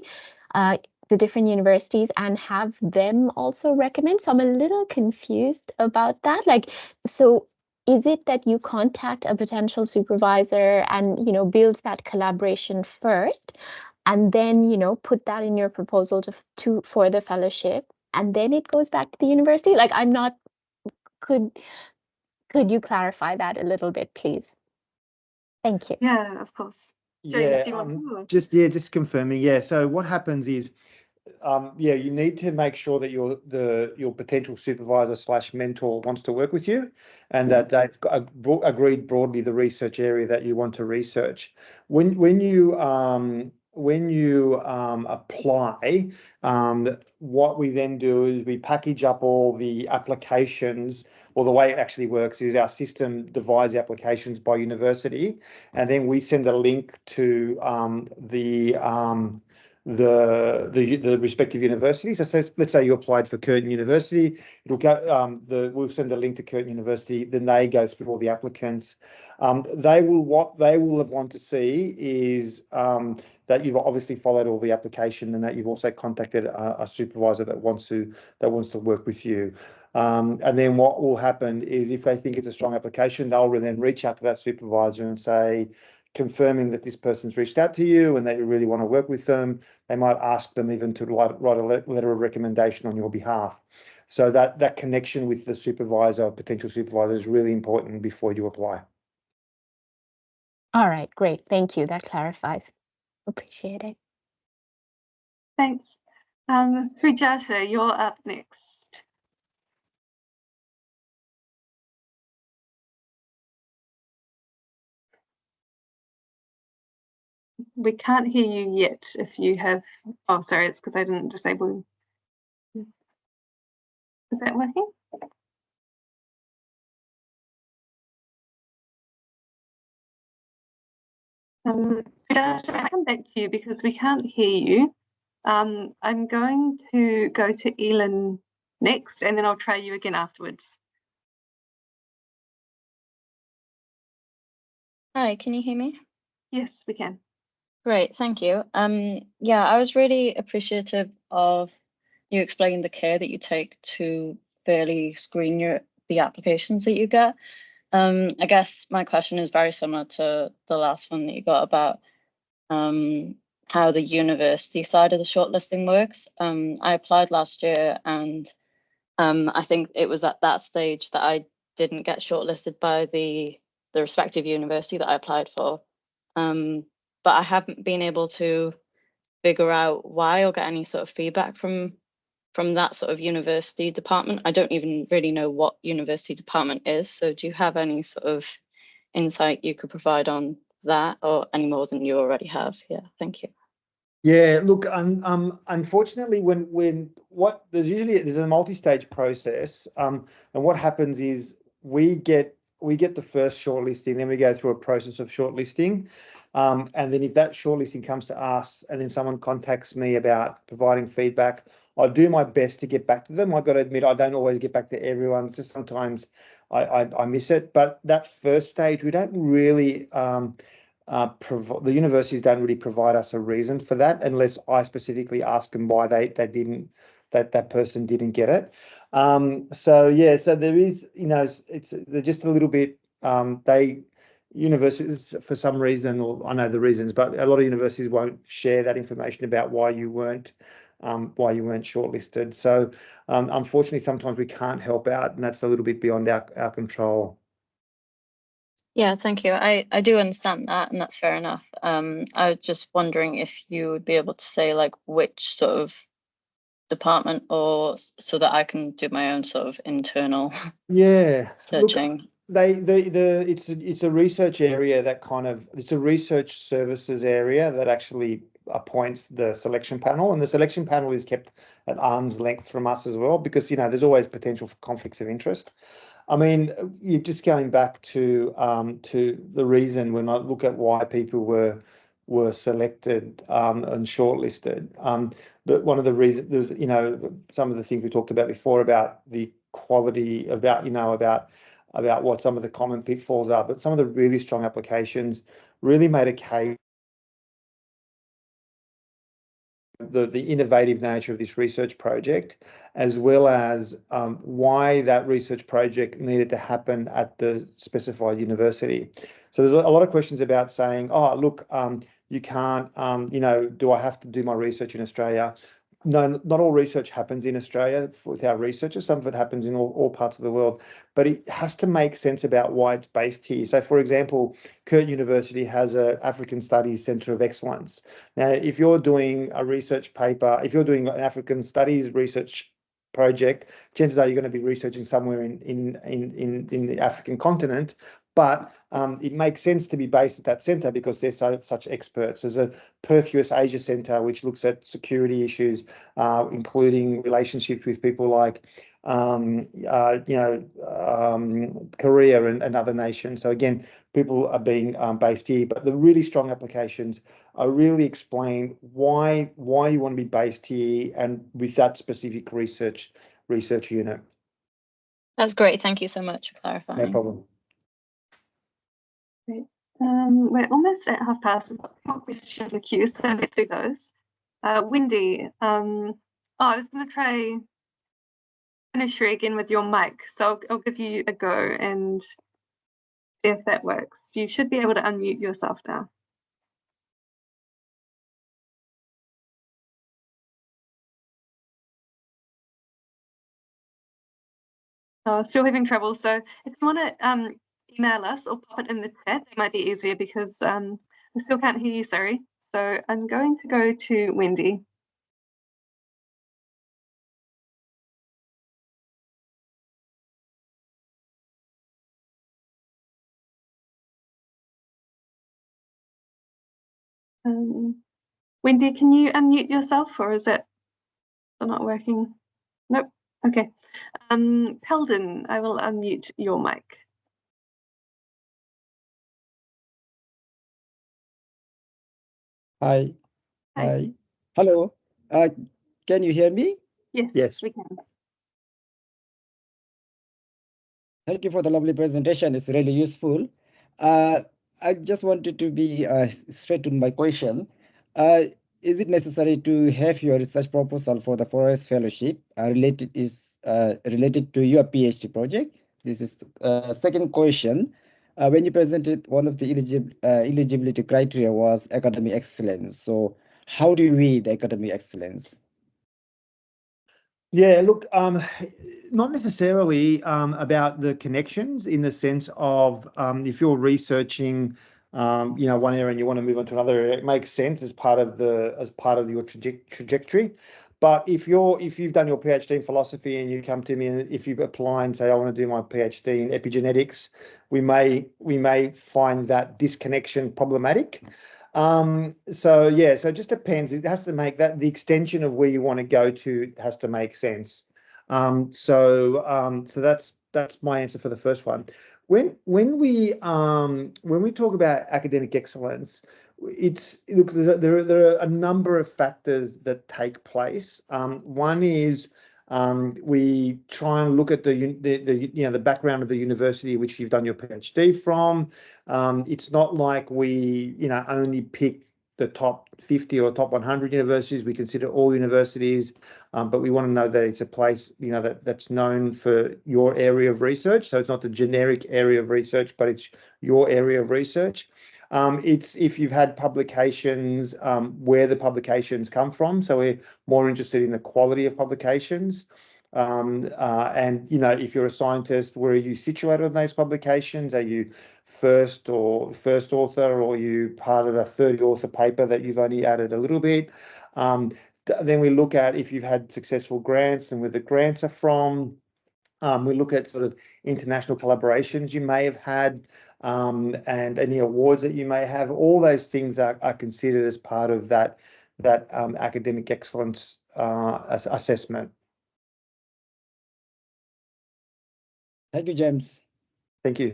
the different universities, and have them also recommend. So I'm a little confused about that. So is it that you contact a potential supervisor and, build that collaboration first, and then, put that in your proposal for the fellowship, and then it goes back to the university? I'm not, could you clarify that a little bit, please? Thank you. Yeah, of course. James, Yeah, do you want to? just confirming. Yeah, so what happens is, you need to make sure that your potential supervisor / mentor wants to work with you, and that they've agreed broadly the research area that you want to research. When you apply, what we then do is we package up all the applications. Well, the way it actually works is our system divides applications by university, and then we send a link to the respective universities. So let's say you applied for Curtin University, it'll go. We'll send a link to Curtin University. Then they go through all the applicants. What they will have want to see is that you've obviously followed all the application, and that you've also contacted a supervisor that wants to work with you. And then what will happen is, if they think it's a strong application, they'll then reach out to that supervisor and say, confirming that this person's reached out to you and that you really want to work with them. They might ask them even to write a letter of recommendation on your behalf. So that connection with the supervisor or potential supervisor is really important before you apply. All right, great. Thank you. That clarifies. Appreciate it. Thanks. Srijata, you're up next. We can't hear you yet if you have, oh, sorry, it's because I didn't disable. Is that working? I'll come back to you because we can't hear you. I'm going to go to Elin next, and then I'll try you again afterwards. Hi, can you hear me? Yes, we can. Great, thank you. Yeah, I was really appreciative of you explaining the care that you take to fairly screen the applications that you get. I guess my question is very similar to the last one that you got about how the university side of the shortlisting works. I applied last year, and I think it was at that stage that I didn't get shortlisted by the respective university that I applied for. But I haven't been able to figure out why or get any sort of feedback from from that sort of university department. I don't even really know what university department is. So do you have any sort of insight you could provide on that, or any more than you already have? Yeah, thank you. Yeah, look, unfortunately, there's a multi-stage process, and what happens is we get the first shortlisting, then we go through a process of shortlisting, and then if that shortlisting comes to us, and then someone contacts me about providing feedback, I do my best to get back to them. I've got to admit, I don't always get back to everyone. Just sometimes I miss it, but that first stage, we don't really. The universities don't really provide us a reason for that unless I specifically ask them why they didn't, that person didn't get it. So yeah, so there is, they're just a little bit, universities for some reason, or I know the reasons, but a lot of universities won't share that information about why you weren't shortlisted. So unfortunately, sometimes we can't help out, and that's a little bit beyond our control. Yeah, thank you. I do understand that, and that's fair enough. I was just wondering if you would be able to say like which sort of department, or so that I can do my own sort of internal searching. It's a research area it's a research services area that actually appoints the selection panel, and the selection panel is kept at arm's length from us as well, because there's always potential for conflicts of interest. I mean, you're just going back to the reason when I look at why people were selected and shortlisted. But one of the reasons, there's some of the things we talked about before about the quality, about what some of the common pitfalls are, but some of the really strong applications really made a case. The innovative nature of this research project, as well as why that research project needed to happen at the specified university. So there's a lot of questions about saying, oh, look, you can't, do I have to do my research in Australia? No, not all research happens in Australia with our researchers. Some of it happens in all parts of the world, but it has to make sense about why it's based here. So, for example, Curtin University has an African Studies Centre of Excellence. Now, if you're doing a research paper, if you're doing an African Studies research project, chances are you're going to be researching somewhere in the African continent. But it makes sense to be based at that centre because they're such experts. There's a Perth US Asia Centre which looks at security issues, including relationships with people like Korea and other nations. So again, people are being based here, but the really strong applications are really explain why you want to be based here and with that specific research unit. That's great. Thank you so much for clarifying. No problem. Great. We're almost at past. We've got more questions in the queue, so let's do those. Wendy, I was going to try finish you again with your mic, so I'll give you a go and see if that works. You should be able to unmute yourself now. Oh, still having trouble. So if you want to email us or pop it in the chat, that might be easier because we still can't hear you, sorry. So I'm going to go to Wendy. Wendy, can you unmute yourself, or is it still not working? Nope. Okay. Peldon, I will unmute your mic. Hi. Hi. Hello. Can you hear me? Yes, we can. Thank you for the lovely presentation. It's really useful. I just wanted to be straight to my question. Is it necessary to have your research proposal for the Forrest Fellowship related to your PhD project? This is second question. When you presented, one of the eligibility criteria was academic excellence. So how do you weigh the academic excellence? Yeah, look, not necessarily about the connections in the sense of if you're researching, one area and you want to move on to another area, it makes sense as part of your trajectory. But if you've done your PhD in philosophy and you come to me, and if you apply and say, I want to do my PhD in epigenetics, we may find that disconnection problematic. So yeah, so it just depends. It has to make that the extension of where you want to go to has to make sense. So that's my answer for the first one. When we talk about academic excellence, there are a number of factors that take place. One is we try and look at the background of the university which you've done your PhD from. It's not like we only pick the top 50 or top 100 universities. We consider all universities, but we want to know that it's a place that's known for your area of research. So it's not the generic area of research, but it's your area of research. It's if you've had publications, where the publications come from. So we're more interested in the quality of publications. And if you're a scientist, where are you situated on those publications? Are you first author, or are you part of a 30 author paper that you've only added a little bit? Then we look at if you've had successful grants and where the grants are from. We look at sort of international collaborations you may have had, and any awards that you may have. All those things are considered as part of that academic excellence assessment. Thank you, James. Thank you.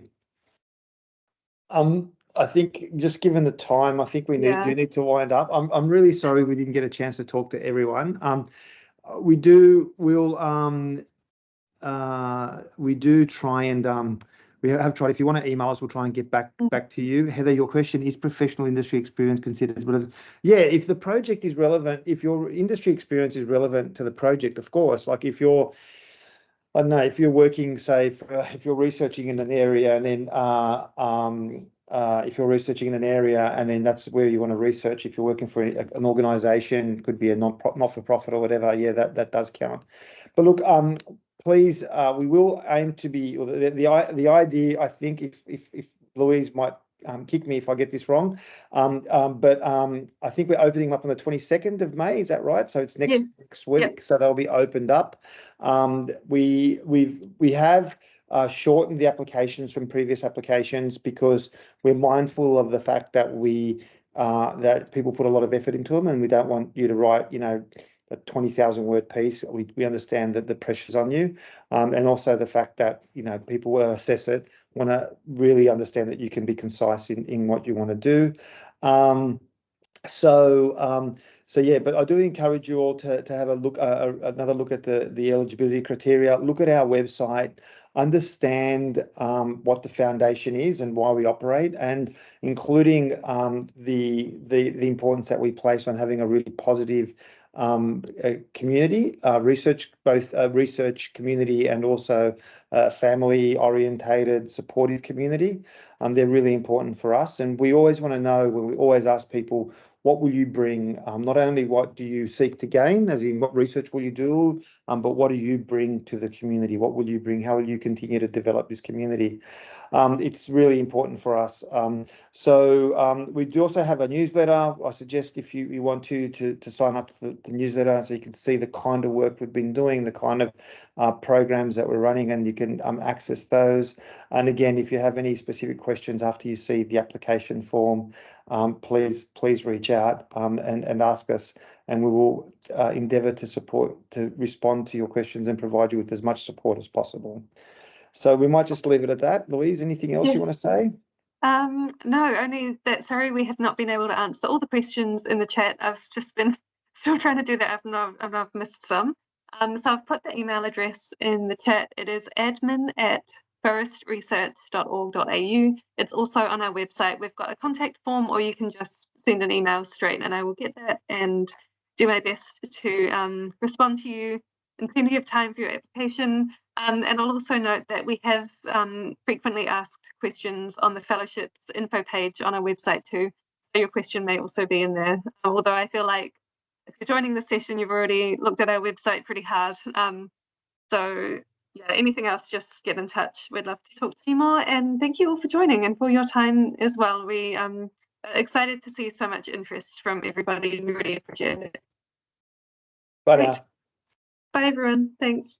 I think just given the time, I think we do need to wind up. I'm really sorry we didn't get a chance to talk to everyone. We do try and we have tried. If you want to email us, we'll try and get back to you. Heather, your question is professional industry experience considered as relevant? Yeah, if the project is relevant, if your industry experience is relevant to the project, of course. Like if you're, I don't know, if you're working, say, if you're researching in an area, and then if you're researching in an area and then that's where you want to research, if you're working for an organisation, could be a not-for-profit or whatever, yeah, that does count. But look, please, we will aim to be, the idea, I think, if Louise might kick me if I get this wrong, but I think we're opening up on the 22nd of May, is that right? So it's next week. Yep. So they'll be opened up. We have shortened the applications from previous applications because we're mindful of the fact that that people put a lot of effort into them, and we don't want you to write, a 20,000 word piece. We understand that the pressure's on you, and also the fact that people will assess it, want to really understand that you can be concise in what you want to do. So yeah, but I do encourage you all to have a look, another look at the eligibility criteria. Look at our website, understand what the foundation is and why we operate, and including the importance that we place on having a really positive community, both research community and also family orientated, supportive community. They're really important for us, and we always want to know, when we always ask people, what will you bring? Not only what do you seek to gain, as in what research will you do, but what do you bring to the community? What will you bring? How will you continue to develop this community? It's really important for us. So we do also have a newsletter. I suggest if you want to sign up to the newsletter, so you can see the kind of work we've been doing, the kind of programs that we're running, and you can access those. And again, if you have any specific questions after you see the application form, please reach out and ask us, and we will endeavour to respond to your questions and provide you with as much support as possible. So we might just leave it at that. Louise, anything else you want to say? No, only that, sorry, we have not been able to answer all the questions in the chat. I've just been still trying to do that, and I've missed some. So I've put the email address in the chat. It is admin@forrestresearch.org.au. It's also on our website. We've got a contact form, or you can just send an email straight, and I will get that and do my best to respond to you in plenty of time for your application. And I'll also note that we have frequently asked questions on the fellowships info page on our website too. So your question may also be in there. Although I feel like if you're joining the session, you've already looked at our website pretty hard. So yeah, anything else, just get in touch. We'd love to talk to you more. And thank you all for joining and for your time as well. We are excited to see so much interest from everybody. We really appreciate it. Bye Great. now. Bye, everyone. Thanks.